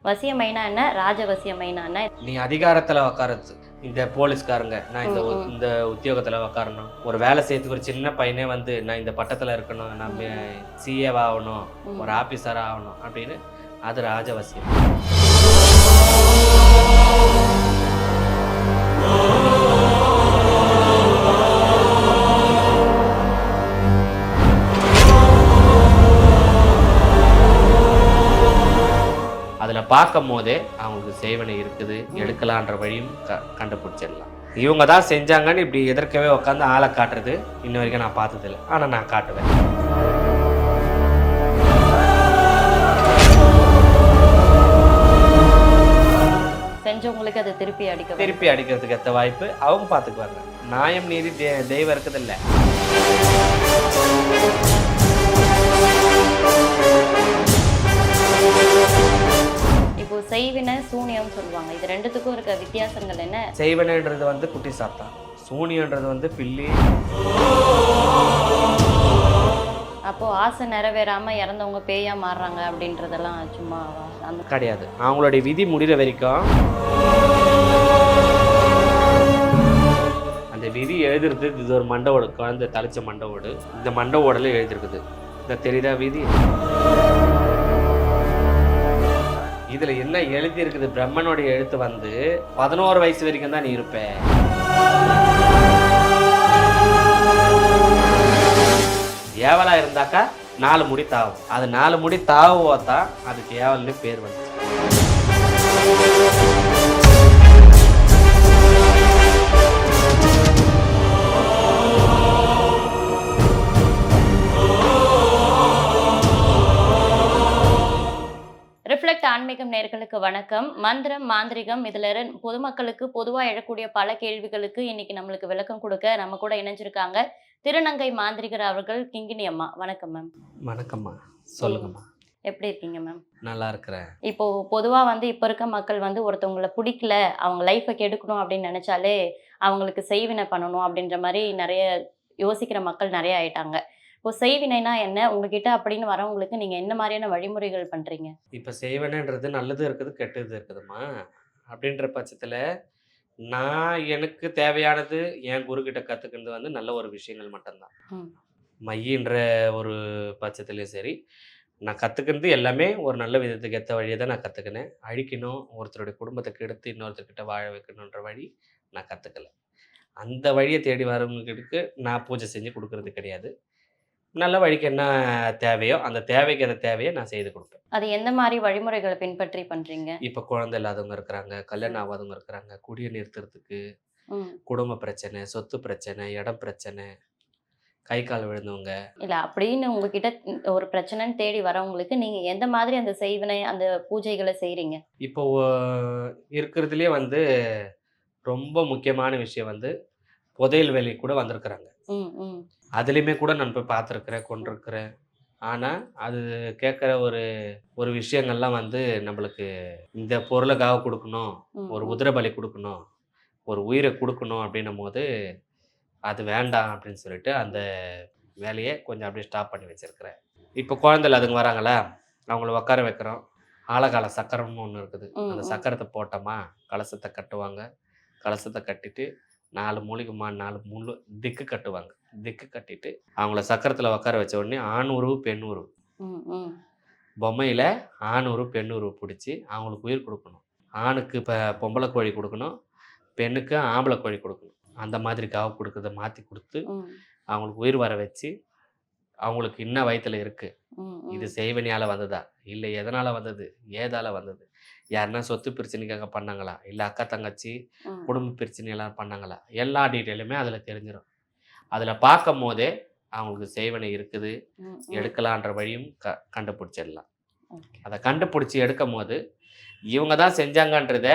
வசியமைனா என்ன? ராஜவசியமைனா என்ன? நீ அதிகாரத்துல உக்காரது இந்த போலீஸ்காரங்க நான் இந்த உத்தியோகத்துல உக்காரணும், ஒரு வேலை செய்யறதுக்கு ஒரு சின்ன பையனே வந்து நான் இந்த பட்டத்துல இருக்கணும், நம்ம சிஏவா ஆகணும், ஒரு ஆபீசரா ஆகணும் அப்படின்னு அது ராஜவசியம். அதில் பார்க்கும் போதே அவங்களுக்கு செய்வனை இருக்குது, எடுக்கலான்ற வழியும் கண்டுபிடிச்சிடலாம். இவங்க தான் செஞ்சாங்கன்னு இப்படி எதிர்க்கவே உட்காந்து ஆளை காட்டுறது இன்ன வரைக்கும் நான் பார்த்ததில்லை. ஆனால் நான் காட்டுவேன். செஞ்சவங்களுக்கு அதை திருப்பி அடிக்கிறதுக்கு ஏற்ற வாய்ப்பு அவங்க பார்த்துக்குவாங்க. நியாயம் நீதி தெய்வம் இருக்குதில்ல. இப்போ செய்வினை சூனியம் சொல்லுவாங்க, இது ரெண்டுத்துக்கும் இருக்க வித்தியாசங்கள் என்ன? செய்வினைன்றது வந்து குட்டி சாத்தா, சூனியன்றது வந்து பில்லி. அப்போ ஆசை நிறைவேறாம இறந்தவங்க பேயா மாறுறாங்க அப்படின்றதெல்லாம் சும்மா அந்த கிடையாது. அவங்களுடைய விதி முடிகிற வரைக்கும் அந்த விதி எழுதுறது. இது ஒரு மண்டவோடு, குழந்தை தலைச்ச மண்டவோடு. இந்த மண்டவோடல எழுதிருக்குது. இந்த தெரியுதா விதி? இதுல என்ன எழுதி இருக்குது? பிரம்மனுடைய எழுத்து வந்து 11 வயசு வரைக்கும் தான் நீ இருப்ப. ஏவலா இருந்தாக்கா 4 முடி தாவும். அது 4 முடி தாவுவோத்தான் அதுக்கு ஏவல்னு பேர் வந்து. ரிஃப்ளெக்ட் ஆன்மீகம் நேயர்களுக்கு வணக்கம். மந்திரம், மாந்திரிகம் இதுல பொதுமக்களுக்கு பொதுவாக எழக்கூடிய பல கேள்விகளுக்கு இன்னைக்கு நம்மளுக்கு விளக்கம் கொடுக்க நம்ம கூட இணைஞ்சிருக்காங்க திருநங்கை மாந்திரிகர் அவர்கள். கிங்கினி அம்மா, வணக்கம் மேம். வணக்கம்மா, சொல்லுங்கம்மா. எப்படி இருக்கீங்க மேம்? நல்லா இருக்கிறேன். இப்போ பொதுவாக வந்து இப்போ இருக்க மக்கள் வந்து ஒருத்தவங்களை பிடிக்கல, அவங்க லைஃப்பை கெடுக்கணும் அப்படின்னு நினைச்சாலே அவங்களுக்கு செய்வினை பண்ணணும் அப்படின்ற மாதிரி நிறைய யோசிக்கிற மக்கள் நிறைய ஆயிட்டாங்க. இப்போ செய்வினைனா என்ன, உங்ககிட்ட அப்படின்னு வரவங்களுக்கு நீங்க என்ன மாதிரியான வழிமுறைகள் பண்றீங்க? இப்ப செய்வினைன்றது நல்லது இருக்குது, கெட்டது இருக்குதுமா. அப்படின்ற பட்சத்துல நான் எனக்கு தேவையானது என் குரு கிட்ட கத்துக்கிறது வந்து நல்ல ஒரு விஷயங்கள் மட்டும்தான். மையின்ற ஒரு பட்சத்துலயும் சரி, நான் கத்துக்கிறது எல்லாமே ஒரு நல்ல விதத்துக்கு ஏற்ற வழியை தான் நான் கத்துக்கினேன். அழிக்கணும், ஒருத்தருடைய குடும்பத்தை கெடுத்து இன்னொருத்தர்கிட்ட வாழ வைக்கணுன்ற வழி நான் கத்துக்கல. அந்த வழியை தேடி வரவங்களுக்கு நான் பூஜை செஞ்சு கொடுக்கறது கிடையாது. நல்ல வழிக்கு என்ன தேவையோ அந்த தேவைக்கு அந்த தேவையை நான் செய்து கொடுப்பேன். அது எந்த மாதிரி வழிமுறைகளை பின்பற்றி பண்றீங்க? இப்போ குழந்தை இல்லாதவங்க இருக்கிறாங்க, கல்யாணம் ஆகாதவங்க இருக்கிறாங்க, குடியை நிறுத்துறதுக்கு, குடும்ப பிரச்சனை, சொத்து பிரச்சனை, இடம் பிரச்சனை, கை கால் விழுந்தவங்க இல்ல அப்படின்னு உங்ககிட்ட ஒரு பிரச்சனைன்னு தேடி வரவங்களுக்கு நீங்க எந்த மாதிரி அந்த செய்வினை அந்த பூஜைகளை செய்றீங்க? இப்போ இருக்கிறதுலயே வந்து ரொம்ப முக்கியமான விஷயம் வந்து புதையல் வேலை கூட வந்திருக்கிறாங்க. அதுலேயுமே கூட நான் போய் பார்த்துருக்குறேன், கொண்டிருக்கிறேன். ஆனால் அது கேட்குற ஒரு விஷயங்கள்லாம் வந்து நம்மளுக்கு இந்த பொருளுக்காக கொடுக்கணும், ஒரு உதிர பலி கொடுக்கணும், ஒரு உயிரை கொடுக்கணும் அப்படின்னும் போது அது வேண்டாம் அப்படின்னு சொல்லிட்டு அந்த வேலையை கொஞ்சம் அப்படியே ஸ்டாப் பண்ணி வச்சுருக்கிறேன். இப்போ குழந்தைல அதுங்க வராங்களா, அவங்கள உட்கார வைக்கிறோம். ஆழகால சக்கரம்னு ஒன்று இருக்குது. அந்த சக்கரத்தை போட்டோமா கலசத்தை கட்டுவாங்க. கலசத்தை கட்டிட்டு 4 மூலிகைமா 4 முள்ளு திக்கு கட்டுவாங்க. திக்கு கட்டிட்டு அவங்கள சக்கரத்தில் உட்கார வச்ச உடனே ஆண் உருவு பெண் உருவு பொம்மையில் ஆண் உருவு பெண் உருவு பிடிச்சி அவங்களுக்கு உயிர் கொடுக்கணும். ஆணுக்கு இப்போ பொம்பளை கோழி கொடுக்கணும், பெண்ணுக்கு ஆம்பளை கோழி கொடுக்கணும். அந்த மாதிரி காவு கொடுக்குறத மாற்றி கொடுத்து அவங்களுக்கு உயிர் வர வச்சு அவங்களுக்கு இன்ன வயத்தில் இருக்குது, இது செய்வனியால் வந்ததா இல்லை எதனால் வந்தது, ஏதால் வந்தது, யாருன்னா சொத்து பிரச்சனைக்காக பண்ணாங்களா, இல்லை அக்கா தங்கச்சி குடும்ப பிரச்சனையெல்லாம் பண்ணாங்களா, எல்லா டீட்டெயிலுமே அதில் தெரிஞ்சிடும். அதில் பார்க்கும் போதே அவங்களுக்கு செய்வனை இருக்குது, எடுக்கலான்ற வழியும் கண்டுபிடிச்சிடலாம். அதை கண்டுபிடிச்சி எடுக்கும் போது இவங்க தான் செஞ்சாங்கன்றத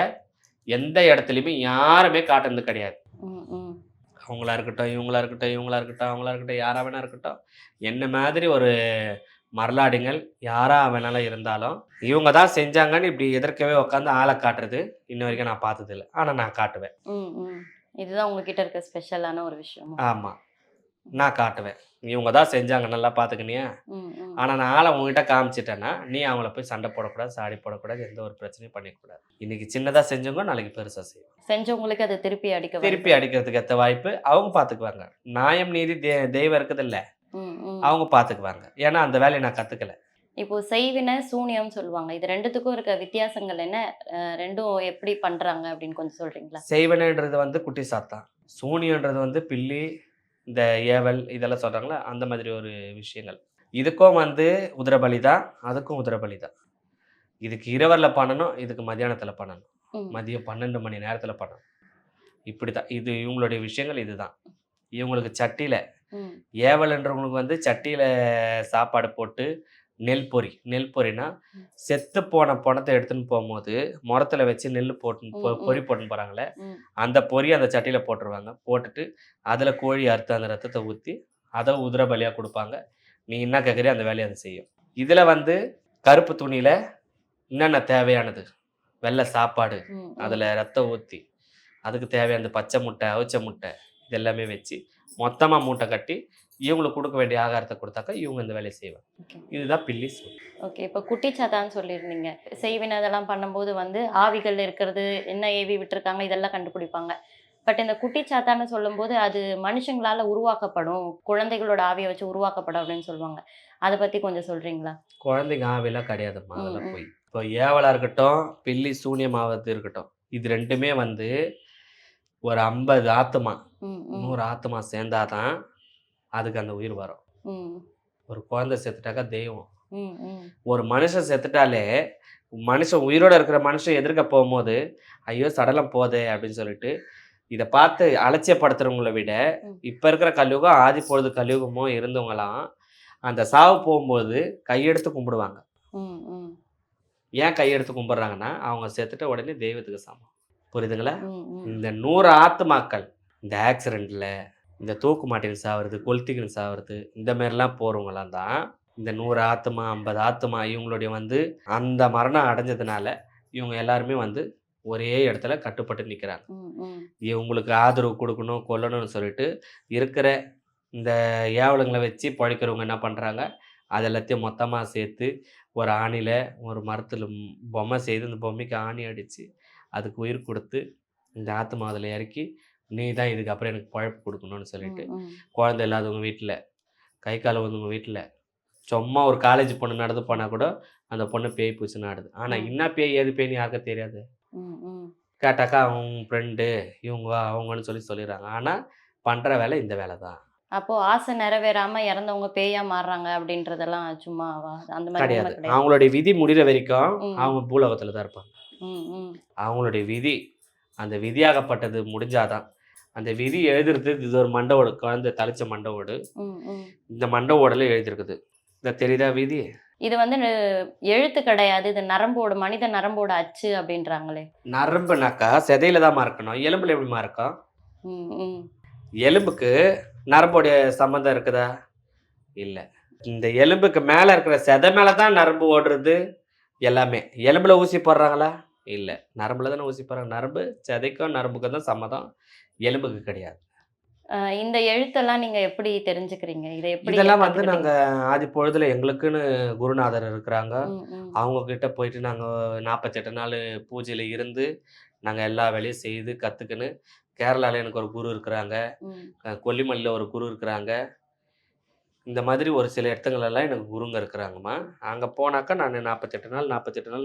எந்த இடத்துலையுமே யாருமே காட்டுறது கிடையாது. அவங்களா இருக்கட்டும், இவங்களா இருக்கட்டும், இவங்களா இருக்கட்டும், அவங்களா இருக்கட்டும், யாரா வேணா இருக்கட்டும், என்ன மாதிரி ஒரு மரலாடிகள் யாரா வேணாலும் இருந்தாலும் இவங்க தான் செஞ்சாங்கன்னு இப்படி எதிர்க்கவே உட்காந்து ஆளை காட்டுறது இன்ன வரைக்கும் நான் பார்த்ததில்லை. ஆனால் நான் காட்டுவேன். இதுதான் உங்ககிட்ட இருக்க ஸ்பெஷலான ஒரு விஷயம். ஆமாம். நான் காட்டுவேன். இவங்க தான் செஞ்சாங்க நல்லா பார்த்துக்கினியா? ம், ம். ஆனா நான் ஆள உன்கிட்ட காமிச்சுட்டேன்னா, நீ அவங்கள போய் சண்டை போடக்கூடாது, சாடி போடக்கூடாது, எந்த ஒரு பிரச்சனையும் பண்ணிக்கக்கூடாது. இன்னைக்கு சின்னதா செஞ்சவங்க நாளைக்கு பெருசா செய்வாங்க. செஞ்சவங்களுக்கு அது திருப்பி அடிக்க வாய்ப்பு திருப்பி இருக்கு. அடிக்கிறதுக்கு ஏத்த வாய்ப்பு அவங்க பார்த்துக்குவாங்க. நியாயம், நீதி, தெய்வம் இருக்குதுல்ல, ம், ம். அவங்க பார்த்துக்குவாங்க. ஏன்னா அந்த வேலைய நான் கத்துக்கல. இப்போ செய்வினை, சூனியம் சொல்லுவாங்க. இது 2த்துக்கும் இருக்க வித்தியாசங்கள் என்ன? 2ம் எப்படி பண்றாங்க அப்படின்னு கொஞ்சம் சொல்றீங்களா? செய்வனன்றது வந்து குட்டி சாத்தான். சூனியன்றது வந்து பில்லி, இந்த ஏவல் இதெல்லாம் சொல்றாங்கல்ல, அந்த மாதிரி ஒரு விஷயங்கள். இதுக்கும் வந்து உதிரபலி தான், அதுக்கும் உதிரபலி தான். இதுக்கு இரவல்ல பண்ணணும், இதுக்கு மதியானத்தில பண்ணணும். ம், மதியம் 12 மணி நேரத்தில பண்ணணும். இப்படிதான். இது இவங்களுடைய விஷயங்கள் இதுதான். இவங்களுக்கு சட்டியில ம், ஏவல்ன்றவங்களுக்கு வந்து சட்டியில சாப்பாடு போட்டு நெல் பொரினா, ம். செத்து போன பொணத்த எடுத்துன்னு போம்போது, மொறத்துல வச்சு நெல்லு போட்டுன்னு ம், பொரி ம், போட்டுன்னு போறாங்கல்ல, ம். அந்த பொரிய அந்த சட்டியில போட்டுருவாங்க. போட்டுட்டு, அதில கோழி அறுத்து அந்த ரத்தத்த ஊத்தி, அத உதிர பலியா குடுப்பாங்க. நீ என்ன கேட்குறியோ அந்த வேலைய அது செய்யும். இதில வந்து கருப்பு துணியில என்னென்ன தேவையானது, வெள்ள சாப்பாடு, ம், ம். அதில ரத்தம் ஊத்தி, அதுக்கு தேவையானது பச்சை முட்டை, அவிச்ச முட்டை இது எல்லாமே வச்சு, மொத்தமா மூட்டை கட்டி, இவங்களுக்கு குடுக்க வேண்டிய ஆகாரத்த குடுத்தாக்கா, இவங்க இந்த வேலைய செய்வாங்க. ஓகே. இதுதான் பில்லி சூனியம். ஓகே. இப்போ குட்டிச்சாத்தான்னு சொல்லியிருந்தீங்க. செய்வினை அதெல்லாம் பண்ணும்போது வந்து ஆவிகள் இருக்கிறது, என்ன ஏவி விட்டுருக்காங்க இதெல்லாம் கண்டுபிடிப்பாங்க. பட் இந்த குட்டிச்சாத்தான்னு சொல்லும்போது, அது மனுஷங்களால உருவாக்கப்படும். குழந்தைகளோட ஆவிய வச்சு உருவாக்கப்படும் அப்படின்னு சொல்லுவாங்க. அத பத்தி கொஞ்சம் சொல்றீங்களா? குழந்தைங்க ஆவிலாம் கிடையாதும்மா. ம், அதெல்லாம் ம். பொய். இப்போ ஏவலா இருக்கட்டும், பில்லி சூனியமாவது இருக்கட்டும். இது 2மே வந்து ஒரு 50 ஆத்துமா, ம், ம். 100 ஆத்துமா சேர்ந்தா தான் அதுக்கு அந்த உயிர் வரும். ம். ஒரு குழந்தை செத்துட்டாக்கா தெய்வம். ம், ம். ஒரு மனுஷன் செத்துட்டாலே, மனுஷன் உயிரோட இருக்கிற மனுஷன் எதிர்க்க போம்போது, "ஐயோ! சடலம் போதே" அப்படின்னு சொல்லிட்டு, இத பார்த்து அலட்சியப்படுத்துறவங்கள விட, ம். இப்ப இருக்கிற கலியுகம், ஆதிப்பொழுது கலியுகமோ இருந்தவங்கலாம், அந்த சாவு போம்போது கையெடுத்து கும்பிடுவாங்க. ம், ம். ஏன் கையெடுத்து கும்பிடுறாங்கன்னா, அவங்க செத்துட்ட உடனே தெய்வத்துக்கு சமம். புரியுதுங்களா? ம், ம். இந்த 100 ஆத்துமாக்கள், இந்த ஆக்சிடென்ட்ல, இந்த தூக்கு மாட்டின்னு சாவுறது, கொளுத்திக்கின்னு சாவுறது, இந்த மாரிலாம் போறவங்கலாம் தான், இந்த 100 ஆத்துமா, 50 ஆத்துமா இவங்களுடைய வந்து அந்த மரணம் அடைஞ்சதுனால, இவங்க எல்லாருமே வந்து ஒரே இடத்துல கட்டுப்பட்டு நிக்கிறாங்க. ம், ம். இவங்களுக்கு ஆதரவு குடுக்கணும், கொல்லணும்னு சொல்லிட்டு, இருக்கிற இந்த ஏவலுங்கள வச்சு பொழைக்கிறவங்க என்ன பண்றாங்க, அது எல்லாத்தையும் மொத்தமா சேர்த்து, ஒரு ஆணில, ஒரு மரத்தில பொம்மை செய்து, அந்த பொம்மைக்கு ஆணி அடிச்சு, அதுக்கு உயிர் குடுத்து, இந்த ஆத்துமா அதில இறக்கி, நீ தான் இதுக்கப்புறம் எனக்கு பொழப்பு குடுக்கணும்னு சொல்லிட்டு, ம், ம். குழந்தை இல்லாதவங்க வீட்ல, கை கால் ஊனவங்க வீட்ல, சும்மா ஒரு காலேஜ் பொண்ணு நடந்து போனா கூட, அந்த பொண்ணு பேய் பூச்சுன்னு ஆடுது. ஆனா, ம். என்ன பேய், ஏது பேய்ன்னு யாருக்கும் தெரியாது. ம், ம். கேட்டாக்கா, அவங்க ஃப்ரெண்டு, இவங்க, அவங்கன்னு சொல்லிர்றாங்க. ஆனா, பண்ற வேலை இந்த வேலை தான். அப்போ ஆசை நிறைவேறாம இறந்தவங்க பேயா மாறுறாங்க அப்படின்றதெல்லாம் சும்மாவா? அந்த மாரி உண்மை கிடையாது. கிடையாது. அவங்களுடைய விதி முடியிற வரைக்கும், ம். அவங்க பூலோகத்தில தான் இருப்பாங்க. ம், ம். அவங்களுடைய விதி, அந்த விதியாகப்பட்டது முடிஞ்சா தான். அந்த விதி எழுதுறது இது ஒரு மண்ட ஓடு. குழந்தை தளிச்ச மண்ட ஓடு. ம், ம். இந்த மண்ட ஓடுல எழுதியிருக்குது. இந்த தெரியுதா விதி? இது வந்து எழுத்து கிடையாது. இது நரம்போட மனித நரம்போட அச்சு அப்படின்றாங்களே. நரம்புனாக்கா செதையில தான்மா இருக்கணும். எலும்புல எப்படிம்மா இருக்கும்? ம், ம். எலும்புக்கு நரம்போடைய சம்மந்தம் இருக்குதா? இல்ல. இந்த எலும்புக்கு மேல இருக்கிற செதை மேல தான் நரம்பு ஓடுறது எல்லாமே. எலும்புல ஊசி போடுறாங்களா? இல்ல. நரம்புல தானே ஊசி போடுறாங்க. நரம்பு செதைக்கும், நரம்புக்கும் தான் சம்மதம். எலும்புக்கு கிடையாது. இந்த எழுத்தெல்லாம் நீங்க எப்படி தெரிஞ்சுக்கிறீங்க? இத எப்படி இதெல்லாம் வந்து கத்துக்கிட்டீங்க? நாங்க ஆதிப்பொழுதில எங்களுக்குன்னு குருநாதர் இருக்கிறாங்க. ம், ம். அவங்க கிட்ட போயிட்டு நாங்க 48 நாளு பூஜையில இருந்து, நாங்க எல்லா வேலையும் செய்து கத்துக்கின்னு, கேரளால எனக்கு ஒரு குரு இருக்கிறாங்க. ம். கொல்லிமலையில ஒரு குரு இருக்கிறாங்க. இந்த மாதிரி ஒரு சில இடத்துங்கள்லாம் எனக்கு குருங்க இருக்கிறாங்கம்மா. அங்க போனாக்கா நானு 48 நாள்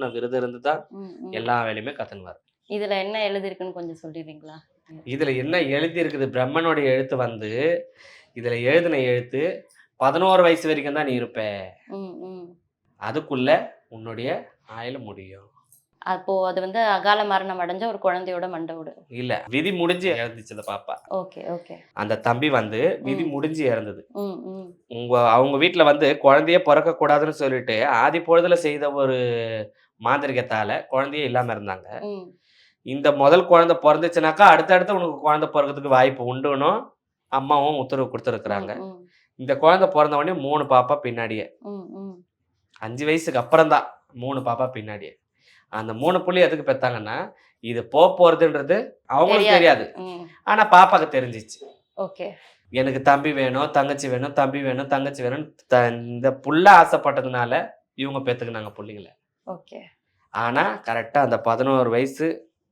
நான் விரதம் இருந்து தான் ம், ம். எல்லா வேலையுமே கத்துன்னு வரேன். இதுல என்ன எழுதியிருக்குன்னு கொஞ்சம் சொல்லிர்றீங்களா? ம். இதுல என்ன எழுதியிருக்குது பிரம்மனுடைய எழுத்து வந்து, இதுல எழுதின எழுத்து 11 வயசு வரைக்கும் தான் நீ இருப்ப. ம், ம். அதுக்குள்ள உன்னுடைய ஆயுள் முடியும். அப்போ அது வந்து அகால மரணம் அடைஞ்ச ஒரு குழந்தையோட மண்டவோடு. இல்ல, விதி முடிஞ்சு இறந்துச்சு அந்த பாப்பா. Okay, okay. அந்த தம்பி வந்து விதி ம். முடிஞ்சு இறந்தது. ம், ம். அவங்க வீட்ல வந்து குழந்தையே பொறக்கக்கூடாதுன்னு சொல்லிட்டு, ஆதி பொழுதுல செய்த ஒரு மாந்திரீகத்தால குழந்தையே இல்லாம இருந்தாங்க. ம். இந்த முதல் குழந்தை பொறந்துச்சுனாக்கா, அடுத்தடுத்து உனக்கு குழந்தை பொறக்கறதுக்கு வாய்ப்பு உண்டுன்னும் அம்மாவும் உத்தரவு குடுத்துருக்காங்க. ம், ம். இந்த குழந்தை பொறந்த உடனே 3 பாப்பா பின்னாடியே. ம், ம். 5 வயசுக்கு அப்புறம் தான் 3 பாப்பா பின்னாடியே. அந்த 3 புள்ளி எதுக்கு பெத்தாங்கன்னா, இது போறதுன்றது அவங்களுக்கு தெரியாது. தெரியாது. ம். ஆனா பாப்பாக்கு தெரிஞ்சிச்சு. ஓகே. எனக்கு தம்பி வேணும், தங்கச்சி வேணும், தம்பி வேணும், தங்கச்சி வேணும்னு இந்த புள்ள ஆசைப்பட்டதுனால இவங்க பெத்துக்கினாங்க புள்ளைங்கள. ஓகே. ஆனா, கரெக்ட்டா அந்த 11 வயசு,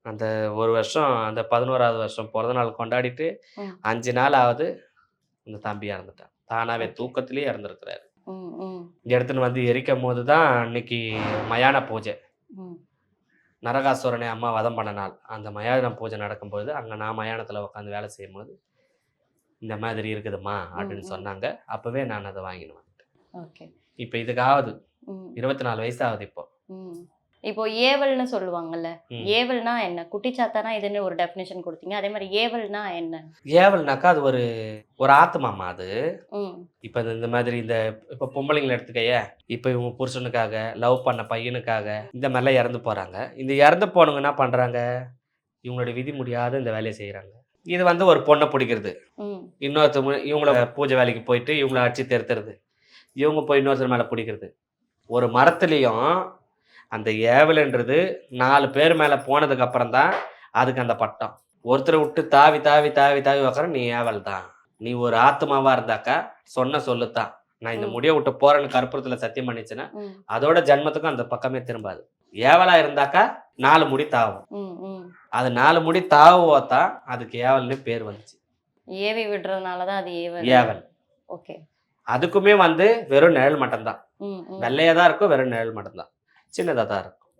அந்த 1 வருஷம், அந்த 11வது வருஷம் பொறந்த நாள் கொண்டாடிட்டு ம். 5 நாள் ஆகுது, அந்த தம்பி இறந்துட்டான். தானாவே ஓகே. தூக்கத்திலேயே இறந்திருக்கிறாரு. ம், ம், எடுத்துன்னு வந்து எரிக்கும்போது தான் அன்னைக்கு மயான பூஜை. ம். நரகாசுரனை அம்மா வதம் பண்ண நாள். அந்த மயான பூஜை நடக்கும்போது, அங்க நான் மயானத்துல உட்காந்து வேலை செய்யும்போது, "இந்த மாதிரி இருக்குதும்மா" ம், அப்படின்னு ம். சொன்னாங்க. அப்பவே நான் அத வாங்கின்னு வந்துட்டேன். ஓகே. இப்ப இதுக்கு ஆகுது. ம், 24 வயசு ஆகுது இப்போ. ம். இப்போ ஏவல்னு சொல்லுவாங்கல்ல. ம். ஏவல்னா என்ன? குட்டிச்சாத்தானா இதுன்னு ஒரு டெஃபினிஷன் குடுத்தீங்க. அதே மாரி ஏவல்னா என்ன? ஏவல்னாக்கா அது ஒரு ஒரு ஆத்துமாம்மா அது. ம், இப்ப இந்த மாதிரி இப்ப பொம்பளைங்கள எடுத்துக்கயேன். இப்ப இவங்க புருஷனுக்காக, லவ் பண்ண பையனுக்காக, இந்த மாரிலாம் இறந்து போறாங்க. இந்த இறந்து போனவங்க என்ன பண்றாங்க? இவங்களுடைய விதி முடியாத இந்த வேலைய செய்றாங்க. இது வந்து ஒரு பொண்ண புடிக்கிறது. ம், இன்னொருத்தவங்க இவங்கள பூஜை வேலைக்கு போயிட்டு, இவங்கள அடிச்சு தெருத்துறது. இவங்க போய் இன்னொருத்தர் மேல புடிக்கிறது. ஒரு மரத்துலயும் அந்த ஏவல்ன்றது 4 பேர் மேல போனதுக்கு அப்புறம் தான், அதுக்கு அந்த பட்டம். ஒருத்தர விட்டு தாவி, தாவி, தாவி, தாவி உக்கார நீ ஏவல் தான். நீ ஒரு ஆத்துமாவா இருந்தாக்கா, சொன்ன சொல்லு தான். நான் இந்த ம், முடிய விட்டு போறேன்னு கற்பூரத்துல சத்தியம் பண்ணிச்சுன்னா, ம், அதோட ஜன்மத்துக்கும் அந்த பக்கமே திரும்பாது. ஏவலா இருந்தாக்கா 4 முடி தாவும். ம், ம். அது 4 முடி தாவுவா தான் அதுக்கு ஏவல்னு பேர் வந்துச்சு. ஏவி விடுறதுனால தான் அது ஏவல். ஏவல். ஓகே. அதுக்குமே வந்து வெறும் நிழல் மட்டும் தான். ம், ம். வெள்ளையா தான் இருக்கும். வெறும் நிழல் மட்டும் தான். சின்னதா தான் இருக்கும்.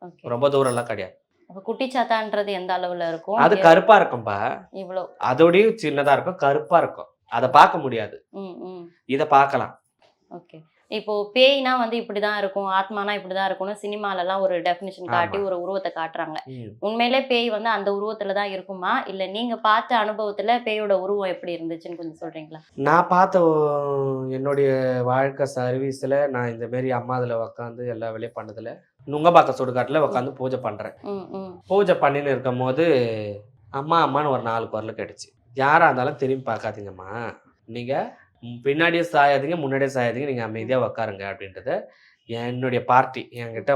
ஓகே. ரொம்ப தூரம்லாம் கிடையாது. அப்ப குட்டிச்சாத்தான்றது எந்த அளவுல இருக்கும்? அது கருப்பா இருக்கும்பா. இவ்ளோ. அதோடயும் சின்னதா இருக்கும். கருப்பா இருக்கும். அத பார்க்க முடியாது. ம், ம். இத பார்க்கலாம். ஓகே. இப்போ பேய்னா வந்து இப்படிதான் இருக்கும், ஆத்மானா இப்படிதான் இருக்கும்னு சினிமாலலாம் ஒரு டெஃபினிஷன் காட்டி ஆமா. ஒரு உருவத்த காட்டுறாங்க. ம். உண்மையிலே பேய் வந்து அந்த உருவத்துல தான் இருக்குமா? இல்ல நீங்க பார்த்த அனுபவத்துல பேயோட உருவம் எப்படி இருந்துச்சுன்னு கொஞ்சம் சொல்றீங்களா? நான் பார்த்த என்னுடைய வாழ்க்கை சர்வீஸ்ல நான் இந்த மாரி அம்மா இதுல உட்காந்து எல்லா வேலையும் பண்ணதுல, நுங்கம்பாக்கம் சுடுகாட்டுல உட்காந்து பூஜை பண்றேன். ம், ம். பூஜை பண்ணின்னு இருக்கும்போது, அம்மா அம்மான்னு ஒரு 4 குரலு கேட்டுச்சு. யாரா இருந்தாலும் திரும்பி பார்க்காதீங்கம்மா. நீங்க பின்னாடியும் சாயாதீங்க, முன்னாடியும் சாயாதீங்க. நீங்க அமைதியா உட்காருங்க அப்படின்றத என்னுடைய பார்ட்டி என்கிட்ட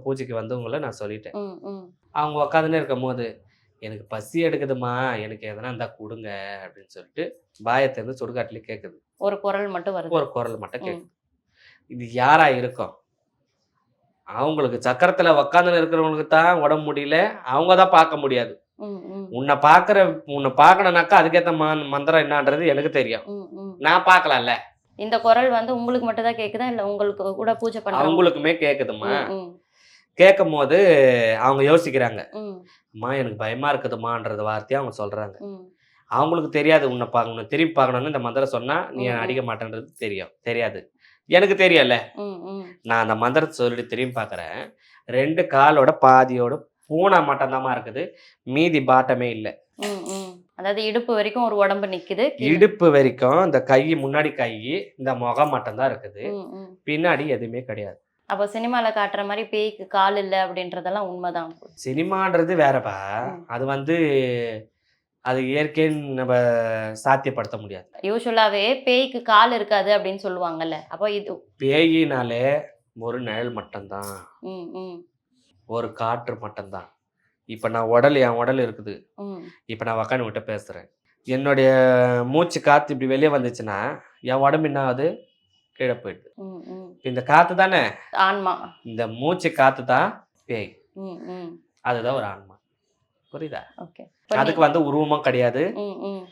பூஜைக்கு வந்தவங்கள நான் சொல்லிட்டேன். ம், ம். அவங்க உட்காந்துன்னே இருக்கும்போது, "எனக்கு பசி எடுக்குதும்மா. எனக்கு எதனா இருந்தா குடுங்க" அப்படின்னு சொல்லிட்டு வாய திறந்து சுடுகாட்டுல கேட்குது. ஒரு குரல் மட்டும் வருது. ஒரு குரல் மட்டும் ம். கேட்குது. இது யாரா இருக்கும்? அவங்களுக்கு சக்கரத்துல உட்காந்துன்னு இருக்கிறவங்களுக்கு தான் உடம்பு முடியல. அவங்க தான் பார்க்க முடியாது. ம், ம். உன்ன பார்க்கணும்னாக்கா அதுக்கேத்த மந்திரம் என்னான்றது எனக்கு தெரியும். ம், ம். நான் பார்க்கலாம்ல. இந்த குரல் வந்து உங்களுக்கு மட்டும் தான் கேக்குதா? இல்ல உங்களுக்கு கூட பூஜை பண்றவங்க? அவங்களுக்குமே கேட்குதும்மா. ம், ம். கேட்கும்போது அவங்க யோசிக்கிறாங்க. ம், "அம்மா எனக்கு பயமா இருக்குதும்மான்றது" வார்த்தைய அவங்க சொல்றாங்க. ம். அவங்களுக்கு தெரியாது உன்ன திரும்பி பார்க்கணும்னு இந்த மந்திரம் சொன்னா, நீ ம், என்ன ம். அடிக்க மாட்டேன்றது தெரியாது. எனக்கு தெரியும்ல. ம், ம். நான் அந்த மந்திரத்த சொல்லிட்டு திரும்பி பார்க்குறேன். 2 காலோட பாதியோட பூனை மட்டும் தாம்மா இருக்குது. மீதி பாட்டமே இல்ல. ம், ம். அதாவது இடுப்பு வரைக்கும் ஒரு உடம்பு நிக்குது. கீழ. இடுப்பு வரைக்கும் இந்த முன்னாடி கை, இந்த முகம் மட்டும் தான் இருக்குது. ம், ம். பின்னாடி எதுவுமே கிடையாது. அப்ப சினிமால காட்டுற மாரி பேய்க்கு கால் இல்ல அப்படின்றதெல்லாம் உண்மைதான். சினிமான்றது வேறப்பா. ம். அது இயற்கைன்னு நம்ம சாத்தியப்படுத்த முடியாது. யூசுவலாவே பேய்க்கு கால் இருக்காது அப்படின்னு சொல்லுவாங்கல்ல. அப்ப இது பேயினாலே ஒரு நிழல் மட்டும் தான். ம், ம், ஒரு காற்று மட்டும் தான். இப்ப என் உடல் இருக்குது. ம், இப்ப நான் உக்காந்து உன்கிட்ட பேசுறேன். என்னுடைய மூச்சு காத்து இப்படி வெளிய வந்துச்சுன்னா, என் உடம்பு என்ன ஆகுது? கீழ போயிடுது. ம், ம். இந்த காத்து தானே, ஆன்மா. இந்த மூச்சு காத்து தான் பேய். ம், ம். அதுதான் ஒரு ஆன்மா. புரியுதா? ஓகே. அதுக்கு வந்து உருவமும் கிடையாது. ம், ம்,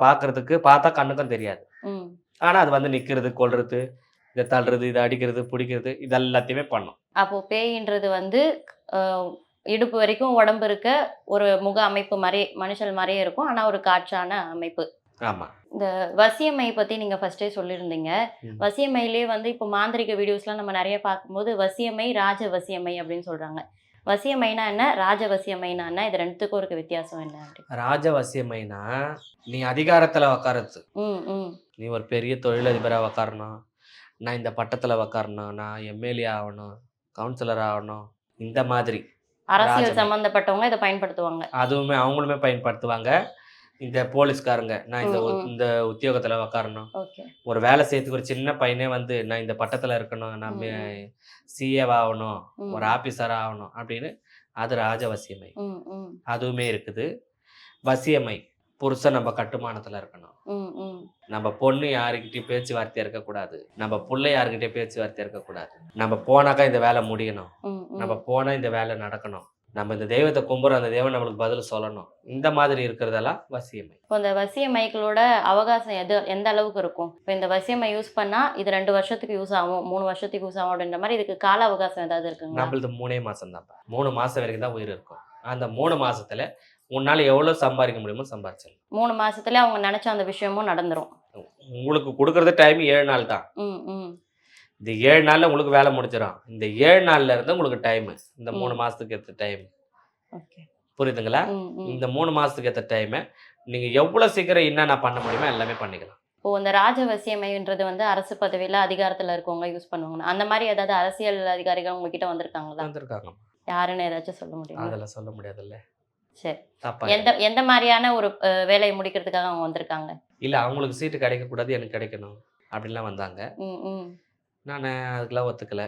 பார்க்கறதுக்கு பார்த்தா கண்ணுக்கும் தெரியாது. ம். ஆனா அது வந்து நிக்கிறது, கொல்றது, இத தள்ளுறது, இத அடிக்கிறது, புடிக்கிறது இது எல்லாத்தையுமே பண்ணும். அப்போ பேயின்றது வந்து அ இடுப்பு வரைக்கும் உடம்பு இருக்க ஒரு முக அமைப்பு மாரி மனுஷன் மாரியே இருக்கும். ஆனா ஒரு காற்றான அமைப்பு. ஆமா. இந்த வசியமை பத்தி நீங்க ஃபர்ஸ்ட்டே சொல்லியிருந்தீங்க. ம். வசியமையிலே வந்து இப்போ மாந்திரீக வீடியோஸ்லாம் நம்ம நெறைய பார்க்கும்போது வசியமை, ராஜ வசியமை அப்படின்னு சொல்றாங்க. வசியமைனா என்ன? ராஜ வசியமைனா என்ன? இது 2த்துக்கும் இருக்க வித்தியாசம் என்ன? அப்படி. ராஜவசியமைனா, நீ அதிகாரத்துல உட்கார்றது. ம், ம், நீ ஒரு பெரிய தொழிலதிபரா உட்காரணும். நான் இந்த பட்டத்துல உட்காரணும். நான் எம்எல்ஏ ஆவணும். கவுன்சிலர் ஆவணும். இந்த மாதிரி. அரசியல் ராஜமை. சம்பந்தப்பட்டவங்க இத பயன்படுத்துவாங்க. அதுவுமே அவங்களுமே பயன்படுத்துவாங்க. இந்த போலீஸ்காரங்க, நான் ம், ம். இந்த உத்தியோகத்துல உட்காரணும். ஓகே. ஒரு வேலை செய்யறதுக்கு ஒரு சின்ன பையனே வந்து, நான் இந்த பட்டத்துல இருக்கணும். நான் ம், ம், சிஏவா ஆவணும். ஒரு ம், ஆபீசரா ஆவணும் அப்படின்னு அது ராஜவசியமை. ம், ம், அதுவுமே இருக்குது. வசியமை. புருஷன் நம்ம கட்டுமானத்துல இருக்கணும். ம், ம், நம்ம பொண்ணு யாருக்கிட்டயும் பேச்சுவார்த்தையா இருக்கக்கூடாது. நம்ம புள்ள யாருக்கிட்டயும் பேச்சுவார்த்தையா இருக்கக்கூடாது. நம்ம போனாக்கா இந்த வேலை முடியணும். ம், நம்ம ம். போனா இந்த வேலை நடக்கணும். நம்ம இந்த தெய்வத்தை கும்புறோம், அந்த தெய்வம் நம்மளுக்கு பதில் சொல்லணும். இந்த மாதிரி இருக்கிறதெல்லாம் வசியமை. இப்போ இந்த வசியமைகளோட அவகாசம் எந்த அளவுக்கு இருக்கும்? இப்போ இந்த வசியமை யூஸ் பண்ணா இது 2 வருஷத்துக்கு யூஸ் ஆகும், 3 வருஷத்துக்கு யூஸ் ஆகும் அப்படின்ற மாதிரி இதுக்கு கால அவகாசம் ஏதாவது இருக்குங்களா? நம்மளது 3 மாசம் தான்ப்பா. 3 மாசம் வரைக்கும் தான் உயிர் இருக்கும். அந்த 3 மாசத்துல உன்னால எவ்வளவு சம்பாதிக்க முடியுமோ சம்பாரிச்சிடலாம். 3 மாசத்துல அவங்க நினைச்ச அந்த விஷயமும் நடந்துரும். உங்களுக்கு கொடுக்கறது டைம் 7 நாள் தான். ம், ம், இந்த 7 நாள்ல உங்களுக்கு வேலை முடிஞ்சிடும். இந்த 7 நாள்ல இருந்து உங்களுக்கு டைம். இந்த 3 ம். மாசத்துக்கு ஏத்த டைம். ஓகே. புரியுதுங்களா? ம், ம். இந்த 3 மாசத்துக்கு ஏத்த டைம நீங்க எவ்வளவு சீக்கிரம் என்னென்ன பண்ண முடியுமோ எல்லாமே பண்ணிக்கலாம். இப்போ இந்த ராஜவசியமைன்றது வந்து அரசு பதவியில அதிகாரத்துல இருக்கவங்க யூஸ் பண்ணுவாங்க. அந்த மாதிரி ஏதாவது அரசியல் அதிகாரிகள் உங்ககிட்ட வந்திருக்காங்களா? வந்திருக்காங்க. யாருன்னு ஏதாச்சும் சொல்ல முடியுமா? அதெல்லாம் சொல்ல முடியாதுல்ல. சரி. தப்பா எந்த மாதிரியான ஒரு வேலையை முடிக்கிறதுக்காக அவங்க வந்திருக்காங்க? இல்ல அவங்களுக்கு சீட்டு கிடைக்கக்கூடாது, எனக்கு கிடைக்கணும். அப்படிலாம் வந்தாங்க. ம், ம், நானு அதுக்கெல்லாம் ஒத்துக்கல.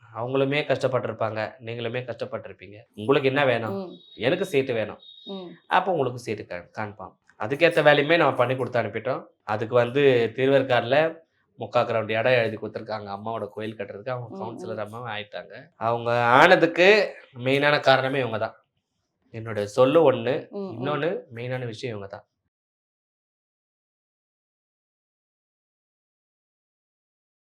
அவங்களுமே கஷ்டப்பட்டுருப்பாங்க. நீங்களுமே கஷ்டப்பட்டுருப்பீங்க. உங்களுக்கு என்ன வேணும்? ம், எனக்கு சீட்டு வேணும். ம், அப்போ உங்களுக்கு சீட்டு கான்ஃபார்ம். அதுக்கேத்த வேலையுமே நம்ம பண்ணி குடுத்து அனுப்பிட்டோம். அதுக்கு வந்து திருவேற்காடுல 3/4 கிரவுண்ட் இடம் எழுதி குடுத்துருக்காங்க. அம்மாவோட கோயில் கட்டுறதுக்கு. அவங்க ம், ம், கவுன்சிலர் அம்மாவும் ஆயிட்டாங்க. அவங்க ஆனதுக்கு மெயினான காரணமே இவங்க தான். என்னோட சொல்லு ஒண்ணு, ம், ம். இன்னொன்னு மெயினான விஷயம் இவங்க தான்.